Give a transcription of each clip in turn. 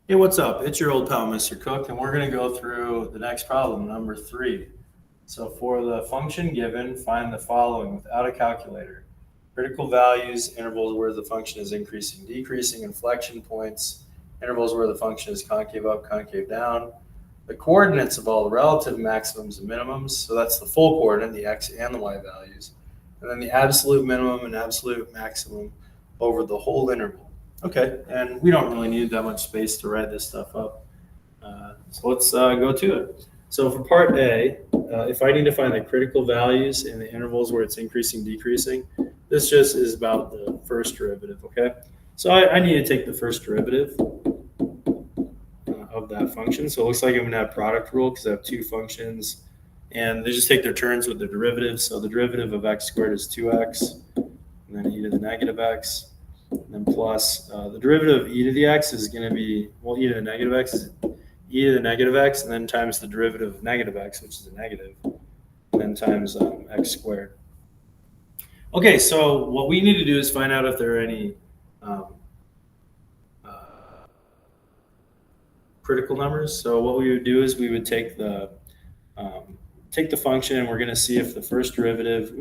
Hey, what's up? It's your old pal, Mr. Cook, and we're going to go through the next problem, number 3. So for the function given, find the following without a calculator. Critical values, intervals where the function is increasing, decreasing, inflection points, intervals where the function is concave up, concave down, the coordinates of all the relative maximums and minimums, so that's the full coordinate, the x and the y values, and then the absolute minimum and absolute maximum over the whole interval. Okay, and we don't really need that much space to write this stuff up. So let's go to it. So for part A, if I need to find the critical values in the intervals where it's increasing, decreasing, this just is about the first derivative, okay? So I need to take the first derivative of that function. So it looks like I'm gonna have product rule because I have two functions and they just take their turns with the derivatives. So the derivative of x squared is 2x, and then e to the negative x. And then plus the derivative of e to the x is going to be, well, e to the negative x is e to the negative x, and then times the derivative of negative x, which is a negative, and then times x squared. Okay, so what we need to do is find out if there are any critical numbers. So what we would do is we would take the function, and we're going to see if the first derivative,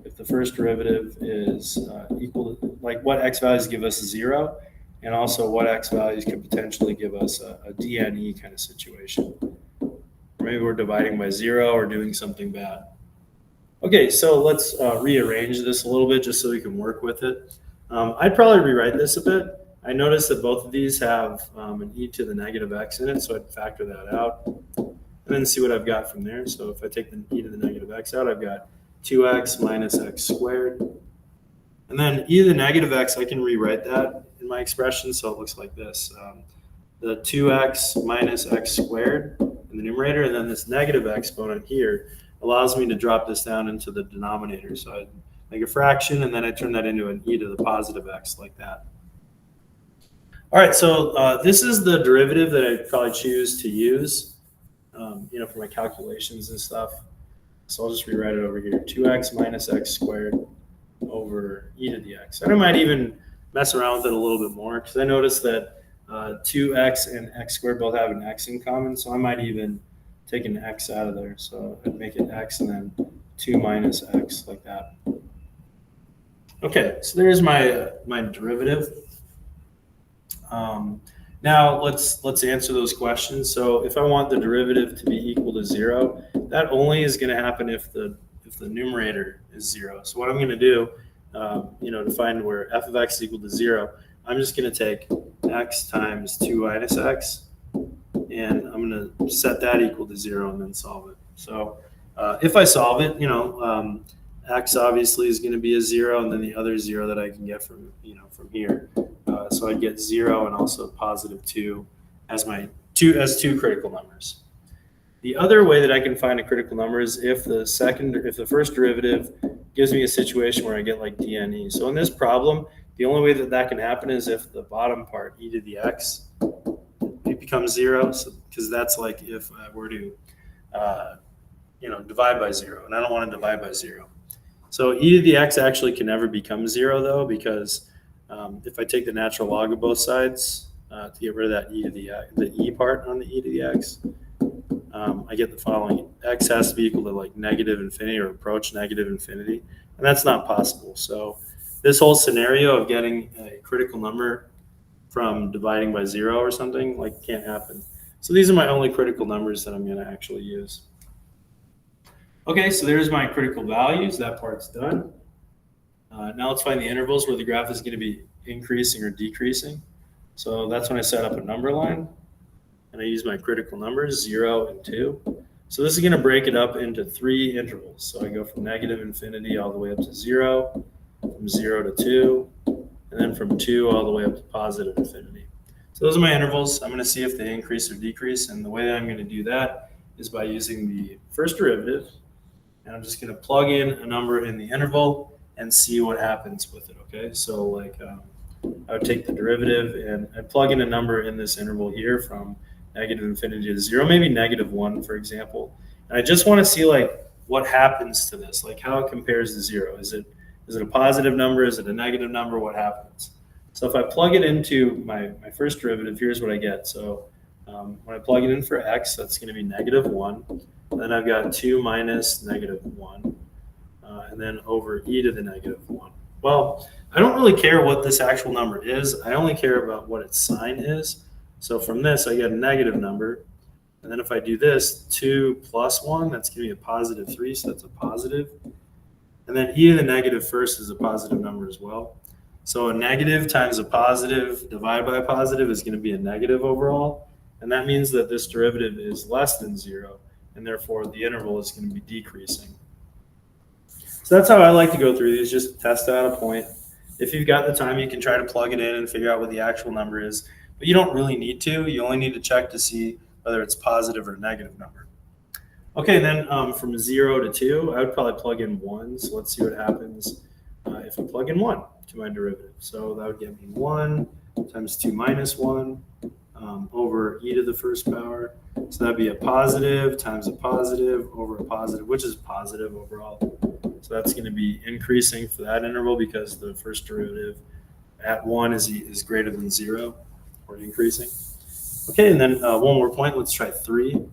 if the first derivative is equal to, like, what x values give us a 0, and also what x values could potentially give us a DNE kind of situation. Maybe we're dividing by 0 or doing something bad. Okay, so let's rearrange this a little bit just so we can work with it. I'd probably rewrite this a bit. I noticed that both of these have an e to the negative x in it, so I'd factor that out and then see what I've got from there. So if I take the e to the negative x out, I've got 2x minus x squared. And then e to the negative x, I can rewrite that in my expression, so it looks like this. The 2x minus x squared in the numerator, and then this negative exponent here allows me to drop this down into the denominator. So I make a fraction, and then I turn that into an e to the positive x, like that. All right, so this is the derivative that I'd probably choose to use, for my calculations and stuff. So I'll just rewrite it over here, 2x minus x squared over e to the x. And I might even mess around with it a little bit more because I noticed that 2x and x squared both have an x in common. So I might even take an x out of there. So I'd make it x and then 2 minus x, like that. Okay, so there's my derivative. Now let's answer those questions. So if I want the derivative to be equal to 0, that only is going to happen if the numerator is 0. So what I'm going to do, to find where f of x is equal to 0, I'm just going to take x times 2 minus x, and I'm going to set that equal to 0 and then solve it. So if I solve it, x obviously is going to be a 0, and then the other 0 that I can get from here. So I get 0 and also positive 2 as two critical numbers. The other way that I can find a critical number is if the first derivative gives me a situation where I get like DNE. So in this problem, the only way that can happen is if the bottom part, e to the x, it becomes 0. So because that's like if I were to divide by 0, and I don't want to divide by 0. So e to the x actually can never become 0 though, because if I take the natural log of both sides to get rid of that e to the e part on the e to the x, I get the following: x has to be equal to like negative infinity or approach negative infinity, and that's not possible. So this whole scenario of getting a critical number from dividing by 0 or something can't happen. So these are my only critical numbers that I'm going to actually use. Okay, so there's my critical values. That part's done. Now let's find the intervals where the graph is going to be increasing or decreasing. So that's when I set up a number line, and I use my critical numbers, 0 and 2. So this is going to break it up into 3 intervals. So I go from negative infinity all the way up to 0, from 0 to 2, and then from 2 all the way up to positive infinity. So those are my intervals. I'm going to see if they increase or decrease, and the way that I'm going to do that is by using the first derivative, and I'm just going to plug in a number in the interval and see what happens with it, okay? So I would take the derivative and I'd plug in a number in this interval here from negative infinity to 0, maybe -1, for example. And I just want to see what happens to this, how it compares to 0. Is it a positive number? Is it a negative number? What happens? So if I plug it into my first derivative, here's what I get. So when I plug it in for x, that's going to be -1. And then I've got 2 minus -1, and then over e to the -1. Well, I don't really care what this actual number is. I only care about what its sign is. So from this, I get a negative number. And then if I do this, 2 plus 1, that's going to be a +3, so that's a positive. And then e to the negative first is a positive number as well. So a negative times a positive divided by a positive is going to be a negative overall. And that means that this derivative is less than 0, and therefore the interval is going to be decreasing. So that's how I like to go through these, just test out a point. If you've got the time, you can try to plug it in and figure out what the actual number is. But you don't really need to. You only need to check to see whether it's positive or negative number. Okay, then from 0 to 2, I would probably plug in 1. So let's see what happens if I plug in 1 to my derivative. So that would give me 1 times 2 minus 1 over e to the first power. So that'd be a positive times a positive over a positive, which is positive overall. So that's going to be increasing for that interval because the first derivative at 1 is greater than 0, or increasing. Okay, and then one more point. Let's try 3.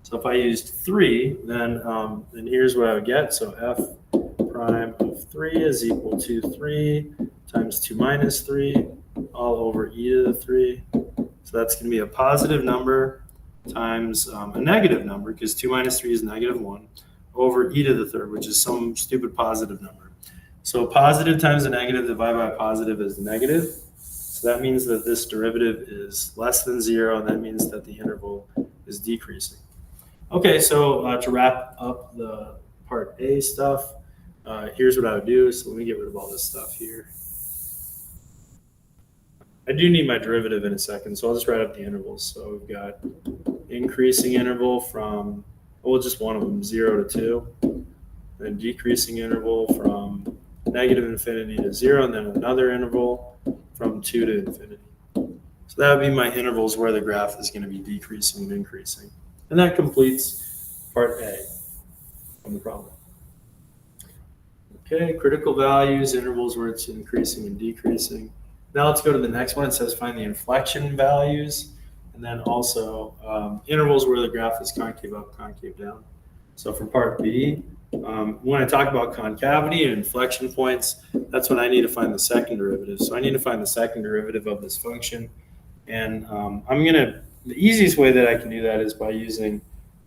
So if I used 3, then here's what I would get. So f prime of 3 is equal to 3 times 2 minus 3 all over e to the 3. So that's going to be a positive number times a negative number, because 2 minus 3 is -1, over e to the third, which is some stupid positive number. So positive times a negative divided by a positive is negative. So that means that this derivative is less than 0, and that means that the interval is decreasing. Okay, so to wrap up the part A stuff, here's what I would do. So let me get rid of all this stuff here. I do need my derivative in a second, so I'll just write up the intervals. So we've got increasing interval from, well, just one of them, 0 to 2, then decreasing interval from -infinity to 0, and then another interval from 2 to infinity. So that would be my intervals where the graph is going to be decreasing and increasing. And that completes part A of the problem. Okay, critical values, intervals where it's increasing and decreasing. Now let's go to the next one. It says find the inflection values, and then also intervals where the graph is concave up, concave down. So for part B, when I talk about concavity and inflection points, that's when I need to find the second derivative. So I need to find the second derivative of this function. And the easiest way that I can do that is by using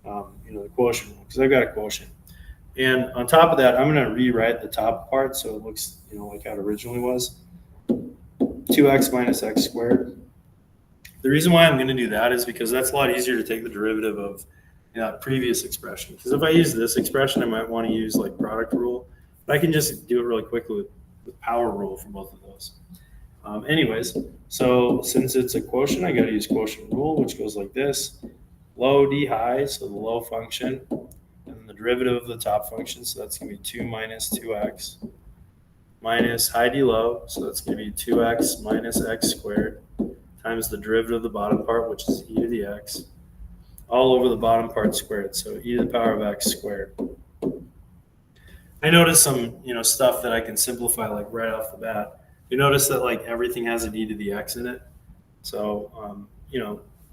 the quotient rule, because I've got a quotient. And on top of that, I'm going to rewrite the top part so it looks like how it originally was. 2x minus x squared. The reason why I'm going to do that is because that's a lot easier to take the derivative of that previous expression. Because if I use this expression, I might want to use like product rule, but I can just do it really quickly with power rule for both of those. Anyways, so since it's a quotient, I got to use quotient rule, which goes like this: low d high, so the low function, and then the derivative of the top function, so that's going to be 2 minus 2x, minus high d low, so that's going to be 2x minus x squared, times the derivative of the bottom part, which is e to the x, all over the bottom part squared, so e to the power of x squared. I noticed some stuff that I can simplify like right off the bat. You notice that like everything has an e to the x in it. So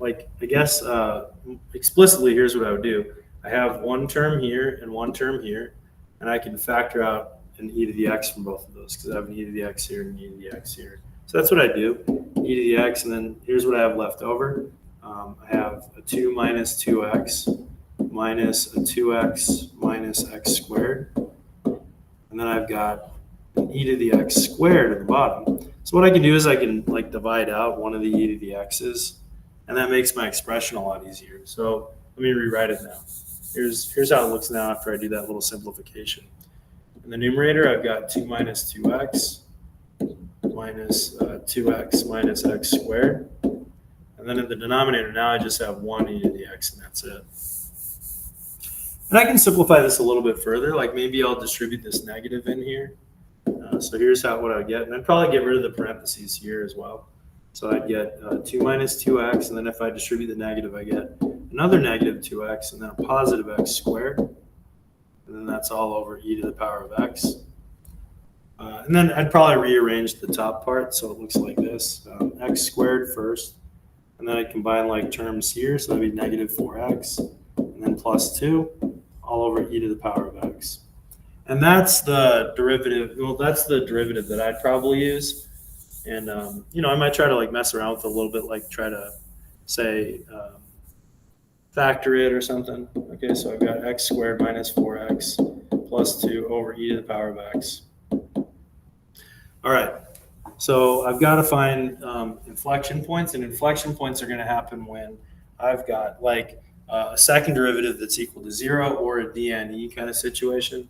I guess explicitly, here's what I would do. I have one term here and one term here, and I can factor out an e to the x from both of those, because I have an e to the x here and an e to the x here. So that's what I do, e to the x, and then here's what I have left over. I have a 2 minus 2x minus a 2x minus x squared, and then I've got an e to the x squared at the bottom. So what I can do is I can like divide out one of the e to the x's, and that makes my expression a lot easier. So let me rewrite it now. Here's how it looks now after I do that little simplification. In the numerator, I've got 2 minus 2x minus 2x minus x squared. And then in the denominator, now I just have 1 e to the x, and that's it. And I can simplify this a little bit further. Like maybe I'll distribute this negative in here. So here's what I would get. And I'd probably get rid of the parentheses here as well. So I'd get 2 minus 2x, and then if I distribute the negative, I get another negative 2x, and then a positive x squared. And then that's all over e to the power of x. And then I'd probably rearrange the top part so it looks like this. X squared first, and then I combine like terms here, so that'd be negative 4x, and then plus 2, all over e to the power of x. And that's the derivative, well, that's the derivative that I'd probably use. And, I might try to like mess around with it a little bit, like try to say, factor it or something. Okay, so I've got x squared minus 4x plus 2 over e to the power of x. All right, so I've got to find inflection points, and inflection points are going to happen when I've got like a second derivative that's equal to 0 or a dne kind of situation.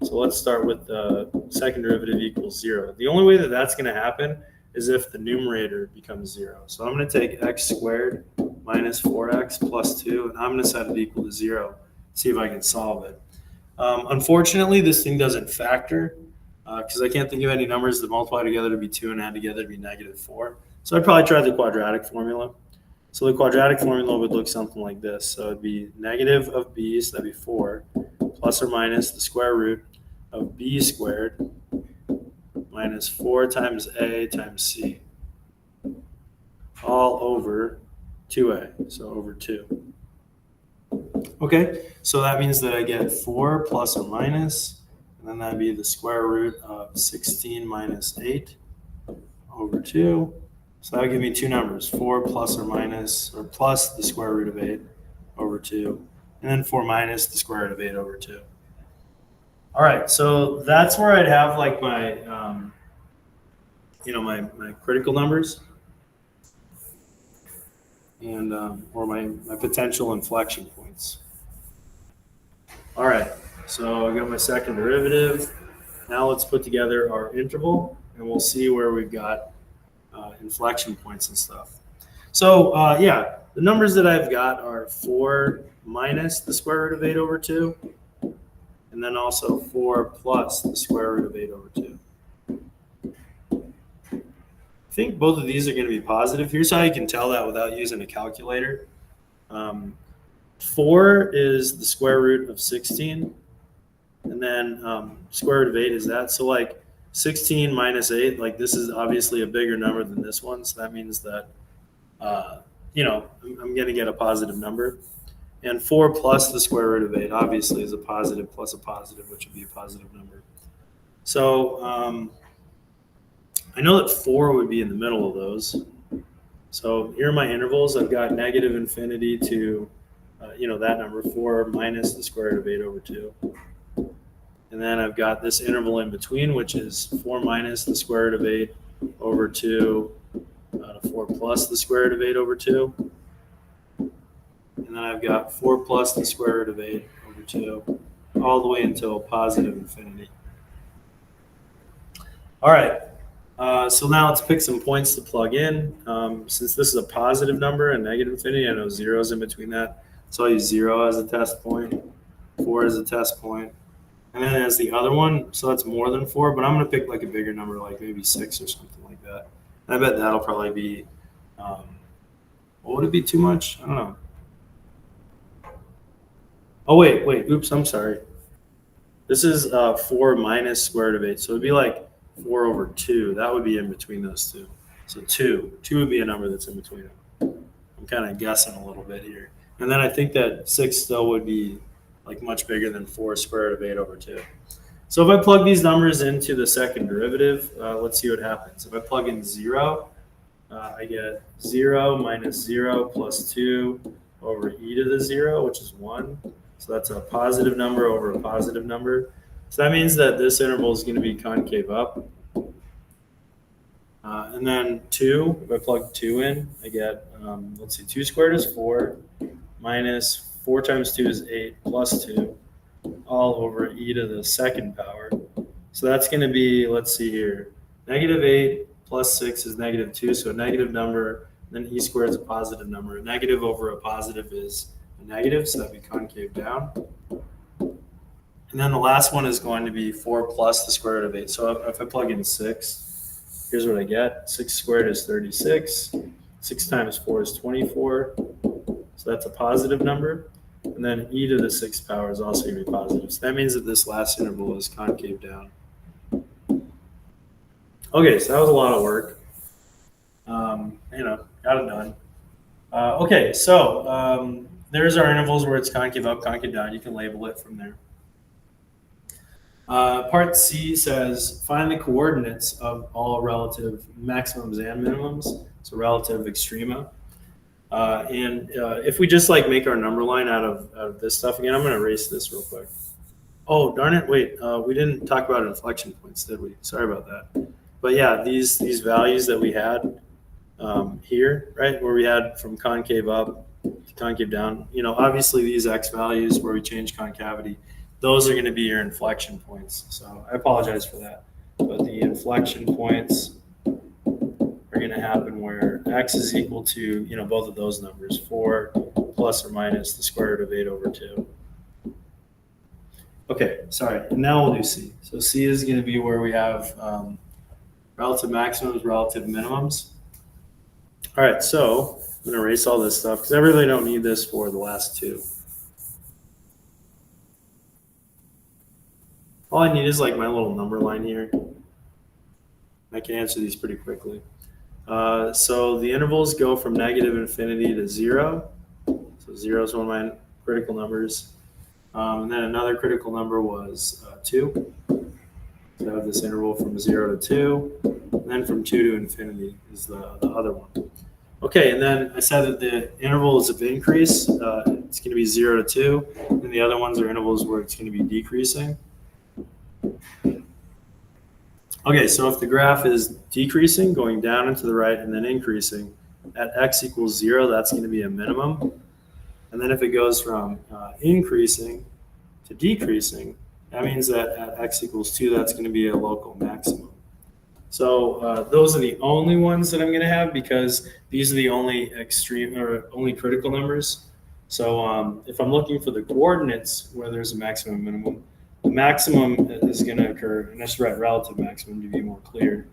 So let's start with the second derivative equals 0. The only way that that's going to happen is if the numerator becomes 0. So I'm going to take x squared minus 4x plus 2, and I'm going to set it equal to 0, see if I can solve it. Unfortunately, this thing doesn't factor because I can't think of any numbers that multiply together to be 2 and add together to be negative 4. So I'd probably try the quadratic formula. So the quadratic formula would look something like this. So it'd be negative of b, so that'd be 4, plus or minus the square root of b squared minus 4 times a times c, all over 2a, so over 2. Okay, so that means that I get 4 plus or minus, and then that'd be the square root of 16 minus 8 over 2. So that would give me two numbers, 4 plus or minus, or plus the square root of 8 over 2, and then 4 minus the square root of 8 over 2. All right, so that's where I'd have like my, my critical numbers and or my potential inflection points. All right, so I got my second derivative. Now let's put together our interval, and we'll see where we've got inflection points and stuff. So the numbers that I've got are 4 minus the square root of 8 over 2, and then also 4 plus the square root of 8 over 2. I think both of these are going to be positive. Here's how you can tell that without using a calculator. 4 is the square root of 16, and then square root of 8 is that. So like 16 minus 8, like this is obviously a bigger number than this one. So that means that, I'm going to get a positive number. And 4 plus the square root of 8 obviously is a positive plus a positive, which would be a positive number. So I know that 4 would be in the middle of those. So here are my intervals. I've got negative infinity to, that number 4 minus the square root of 8 over 2. And then I've got this interval in between, which is 4 minus the square root of 8 over 2 to 4 plus the square root of 8 over 2. And then I've got 4 plus the square root of 8 over 2, all the way until positive infinity. All right, so now let's pick some points to plug in. Since this is a positive number and negative infinity, I know 0 is in between that. So I'll use 0 as a test point, 4 as a test point, and then as the other one, so that's more than 4, but I'm going to pick like a bigger number, like maybe 6 or something like that. And I bet that'll probably be, would it be too much? I don't know. Oh, wait, oops, I'm sorry. This is 4 minus square root of 8, so it'd be like 4 over 2. That would be in between those two. So 2 would be a number that's in between them. I'm kind of guessing a little bit here. And then I think that 6 still would be like much bigger than 4 square root of 8 over 2. So if I plug these numbers into the second derivative, let's see what happens. If I plug in 0, I get 0 minus 0 plus 2 over e to the 0, which is 1. So that's a positive number over a positive number. So that means that this interval is going to be concave up. And then 2, if I plug 2 in, I get, 2 squared is 4, minus 4 times 2 is 8, plus 2, all over e to the second power. So that's going to be, let's see here, negative 8 plus 6 is negative 2, so a negative number, then e squared is a positive number. A negative over a positive is a negative, so that'd be concave down. And then the last one is going to be 4 plus the square root of 8. So if I plug in 6, here's what I get. 6 squared is 36. 6 times 4 is 24. So that's a positive number. And then e to the 6th power is also going to be positive. So that means that this last interval is concave down. Okay, so that was a lot of work. Got it done. Okay, so there's our intervals where it's concave up, concave down. You can label it from there. Part C says find the coordinates of all relative maximums and minimums, so relative extrema. If we just like make our number line out of this stuff again, I'm going to erase this real quick. Oh, darn it. Wait, we didn't talk about inflection points, did we? Sorry about that. But yeah, these values that we had here, right, where we had from concave up to concave down, obviously these x values where we change concavity, those are going to be your inflection points. So I apologize for that. But the inflection points are going to happen where x is equal to, both of those numbers, 4 plus or minus the square root of 8 over 2. Okay, sorry. And now we'll do C. So C is going to be where we have relative maximums, relative minimums. All right, so I'm going to erase all this stuff because I really don't need this for the last two. All I need is like my little number line here. I can answer these pretty quickly. So the intervals go from negative infinity to 0. So 0 is one of my critical numbers. And then another critical number was 2. So I have this interval from 0 to 2. And then from 2 to infinity is the other one. Okay, and then I said that the intervals of increase, it's going to be 0 to 2. And the other ones are intervals where it's going to be decreasing. Okay, so if the graph is decreasing, going down and to the right, and then increasing, at x equals 0, that's going to be a minimum. And then if it goes from increasing to decreasing, that means that at x equals 2, that's going to be a local maximum. So those are the only ones that I'm going to have because these are the only extreme or only critical numbers. So if I'm looking for the coordinates where there's a maximum and minimum, the maximum is going to occur, and let's write relative maximum to be more clear.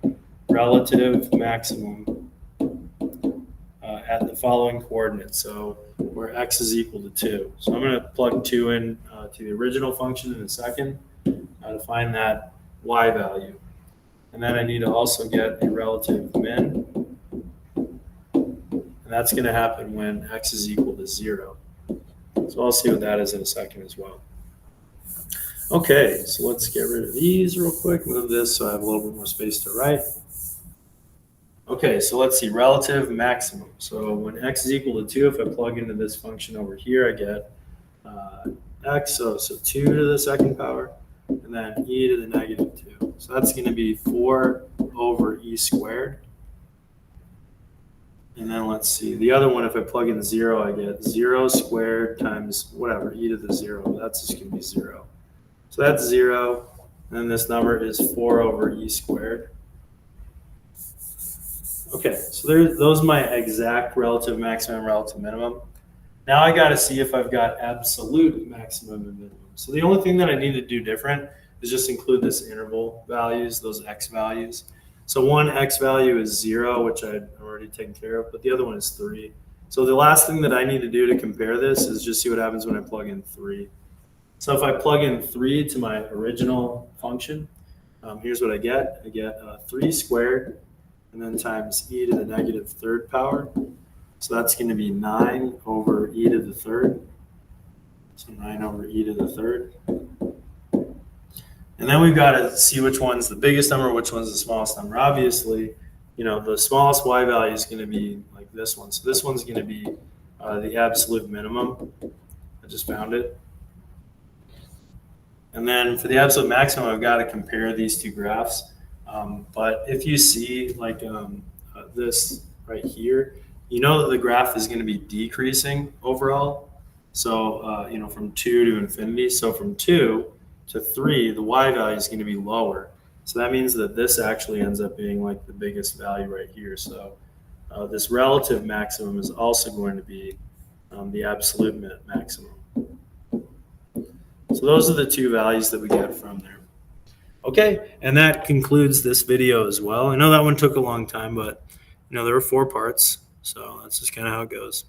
Relative maximum at the following coordinates. So where x is equal to 2. So I'm going to plug 2 in to the original function in a second to find that y value. And then I need to also get a relative min. And that's going to happen when x is equal to 0. So I'll see what that is in a second as well. Okay, so let's get rid of these real quick. Move this so I have a little bit more space to write. Okay, so let's see, relative maximum. So when x is equal to 2, if I plug into this function over here, I get x, so 2 to the second power, and then e to the negative 2. So that's going to be 4 over e squared. And then let's see, the other one, if I plug in 0, I get 0 squared times whatever, e to the 0. That's just going to be 0. So that's 0, and then this number is 4 over e squared. Okay, so those are my exact relative maximum and relative minimum. Now I got to see if I've got absolute maximum and minimum. So the only thing that I need to do different is just include this interval values, those x values. So one x value is 0, which I've already taken care of, but the other one is 3. So the last thing that I need to do to compare this is just see what happens when I plug in 3. So if I plug in 3 to my original function, here's what I get. I get 3 squared and then times e to the negative third power. So that's going to be 9 over e to the third. So 9 over e to the third. And then we've got to see which one's the biggest number, which one's the smallest number. Obviously, the smallest y value is going to be like this one. So this one's going to be the absolute minimum. I just found it. And then for the absolute maximum, I've got to compare these two graphs. But if you see like this right here, you know that the graph is going to be decreasing overall. So, from 2 to infinity. So from 2 to 3, the y value is going to be lower. So that means that this actually ends up being like the biggest value right here. So this relative maximum is also going to be the absolute maximum. So those are the two values that we get from there. Okay, and that concludes this video as well. I know that one took a long time, but there were 4 parts, so that's just kind of how it goes.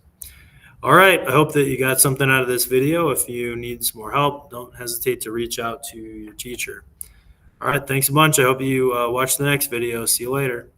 All right, I hope that you got something out of this video. If you need some more help, don't hesitate to reach out to your teacher. All right, thanks a bunch. I hope you watch the next video. See you later.